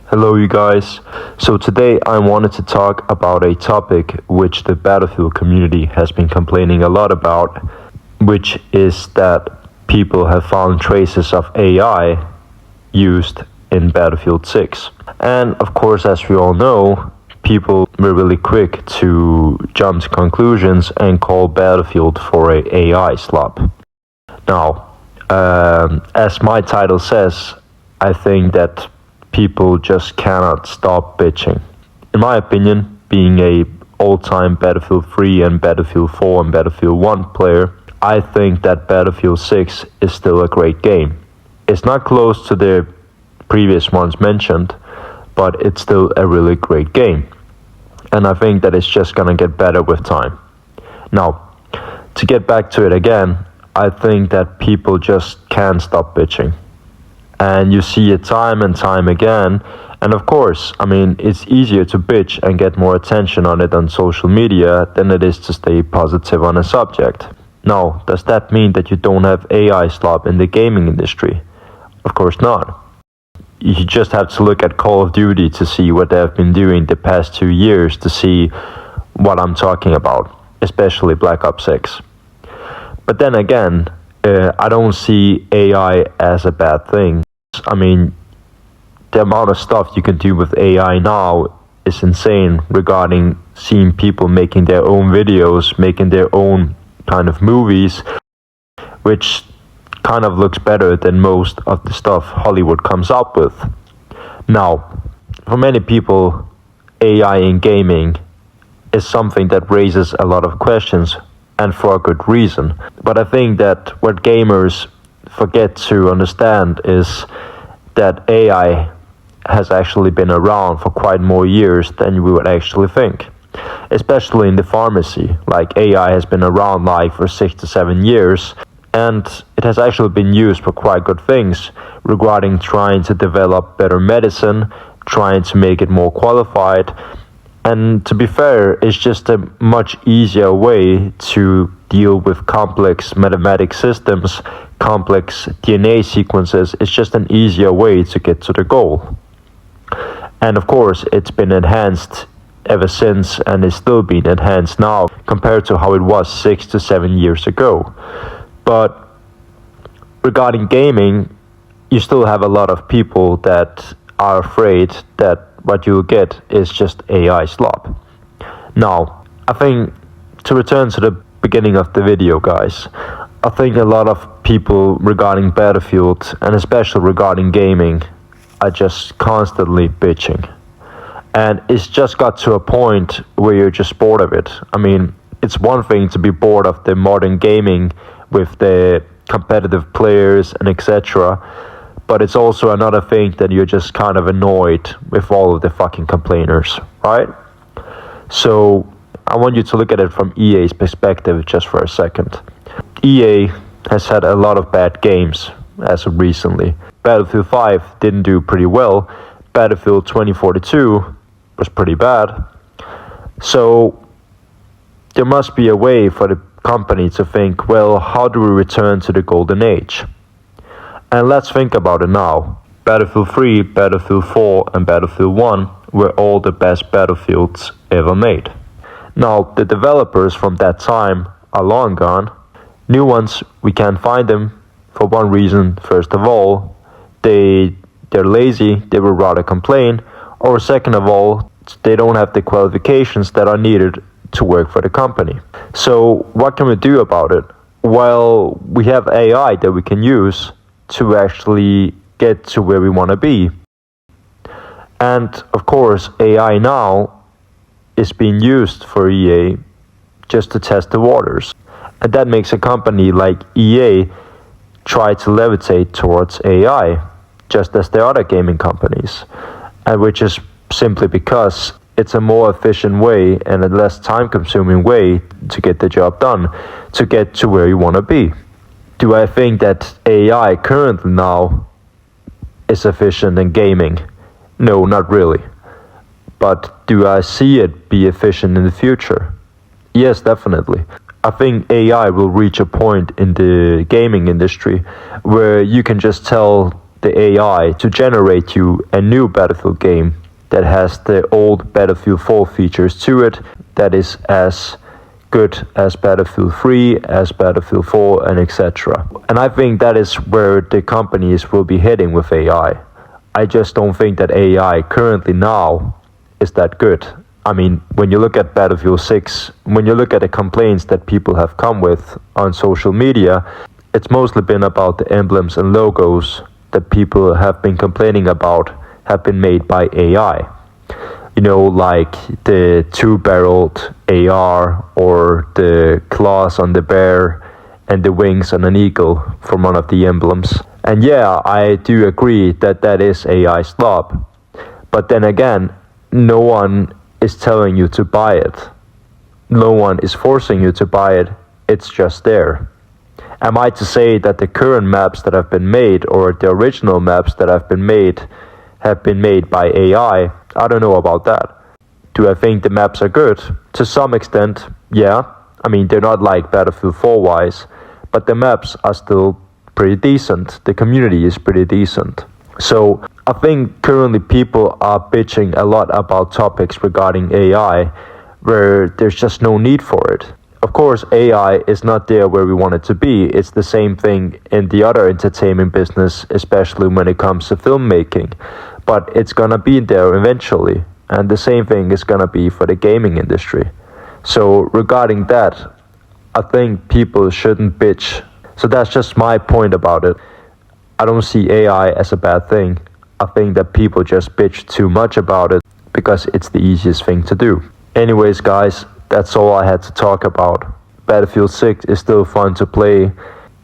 Hello, you guys. So today I wanted to talk about a topic which the Battlefield community has been complaining a lot about, which is that people have found traces of AI used in Battlefield 6. And of course, as we all know, people were really quick to jump to conclusions and call Battlefield for a AI-slop. Now, as my title says, I think that people just cannot stop bitching. In my opinion, being a all-time Battlefield 3 and Battlefield 4 and Battlefield 1 player, I think that Battlefield 6 is still a great game. It's not close to the previous ones mentioned, but it's still a really great game. And I think that it's just gonna get better with time. Now, to get back to it again, I think that people just can't stop bitching. And you see it time and time again. And of course, it's easier to bitch and get more attention on it on social media than it is to stay positive on a subject. Now, does that mean that you don't have AI-slop in the gaming industry? Of course not. You just have to look at Call of Duty to see what they have been doing the past 2 years to see what I'm talking about, especially Black Ops 6. But then again, I don't see AI as a bad thing. The amount of stuff you can do with AI now is insane regarding seeing people making their own videos, making their own kind of movies, which kind of looks better than most of the stuff Hollywood comes up with. Now, for many people, AI in gaming is something that raises a lot of questions, and for a good reason. But I think that what gamers forget to understand is that AI has actually been around for quite more years than we would actually think. Especially in the pharmacy, like AI has been around like for 6 to 7 years, and it has actually been used for quite good things regarding trying to develop better medicine, trying to make it more qualified. And to be fair, it's just a much easier way to deal with complex mathematic systems, complex DNA sequences. It's just an easier way to get to the goal. And of course, it's been enhanced ever since and is still being enhanced now compared to how it was 6 to 7 years ago. But regarding gaming, you still have a lot of people that are afraid that what you'll get is just AI-slop. Now, I think to return to the beginning of the video, guys, I think a lot of people regarding Battlefield, and especially regarding gaming, are just constantly bitching. And it's just got to a point where you're just bored of it. It's one thing to be bored of the modern gaming with the competitive players and etc., but it's also another thing that you're just kind of annoyed with all of the fucking complainers, right? So I want you to look at it from EA's perspective just for a second. EA has had a lot of bad games as of recently. Battlefield 5 didn't do pretty well. Battlefield 2042 was pretty bad. So there must be a way for the company to think, well, how do we return to the golden age? And let's think about it now. Battlefield 3, Battlefield 4 and Battlefield 1 were all the best Battlefields ever made. Now, the developers from that time are long gone. New ones, we can't find them for one reason. First of all, they're lazy, they would rather complain. Or second of all, they don't have the qualifications that are needed to work for the company. So what can we do about it? Well, we have AI that we can use to actually get to where we want to be. And of course, AI now is being used for EA just to test the waters. And that makes a company like EA try to levitate towards AI, just as the other gaming companies. And which is simply because it's a more efficient way and a less time-consuming way to get the job done, to get to where you want to be. Do I think that AI currently now is efficient in gaming? No, not really. But do I see it be efficient in the future? Yes, definitely. I think AI will reach a point in the gaming industry where you can just tell the AI to generate you a new Battlefield game that has the old Battlefield 4 features to it, that is as good as Battlefield 3, as Battlefield 4, and etc. And I think that is where the companies will be heading with AI. I just don't think that AI currently now is that good. I mean, when you look at Battlefield 6, when you look at the complaints that people have come with on social media, it's mostly been about the emblems and logos that people have been complaining about have been made by AI. You know, like the two-barreled AR or the claws on the bear and the wings on an eagle from one of the emblems. And yeah, I do agree that that is AI-slop. But then again, no one is telling you to buy it. No one is forcing you to buy it. It's just there. Am I to say that the current maps that have been made or the original maps that have been made by AI? I don't know about that. Do I think the maps are good? To some extent, yeah. I mean, they're not like Battlefield 4 wise, but the maps are still pretty decent. The community is pretty decent. So I think currently people are bitching a lot about topics regarding AI where there's just no need for it. Of course, AI is not there where we want it to be. It's the same thing in the other entertainment business, especially when it comes to filmmaking. But it's gonna be there eventually. And the same thing is gonna be for the gaming industry. So regarding that, I think people shouldn't bitch. So that's just my point about it. I don't see AI as a bad thing. I think that people just bitch too much about it because it's the easiest thing to do. Anyways, guys, that's all I had to talk about. Battlefield 6 is still fun to play,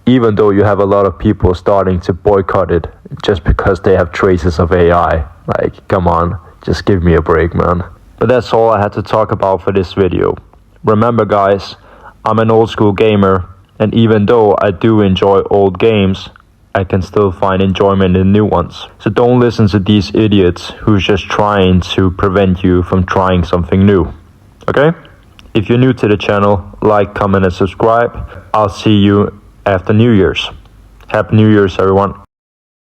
even though you have a lot of people starting to boycott it just because they have traces of AI. Like, come on, just give me a break, man. But that's all I had to talk about for this video. Remember, guys, I'm an old school gamer, and even though I do enjoy old games, I can still find enjoyment in new ones. So don't listen to these idiots who's just trying to prevent you from trying something new. Okay? If you're new to the channel, like, comment, and subscribe. I'll see you after New Year's. Happy New Year's, everyone.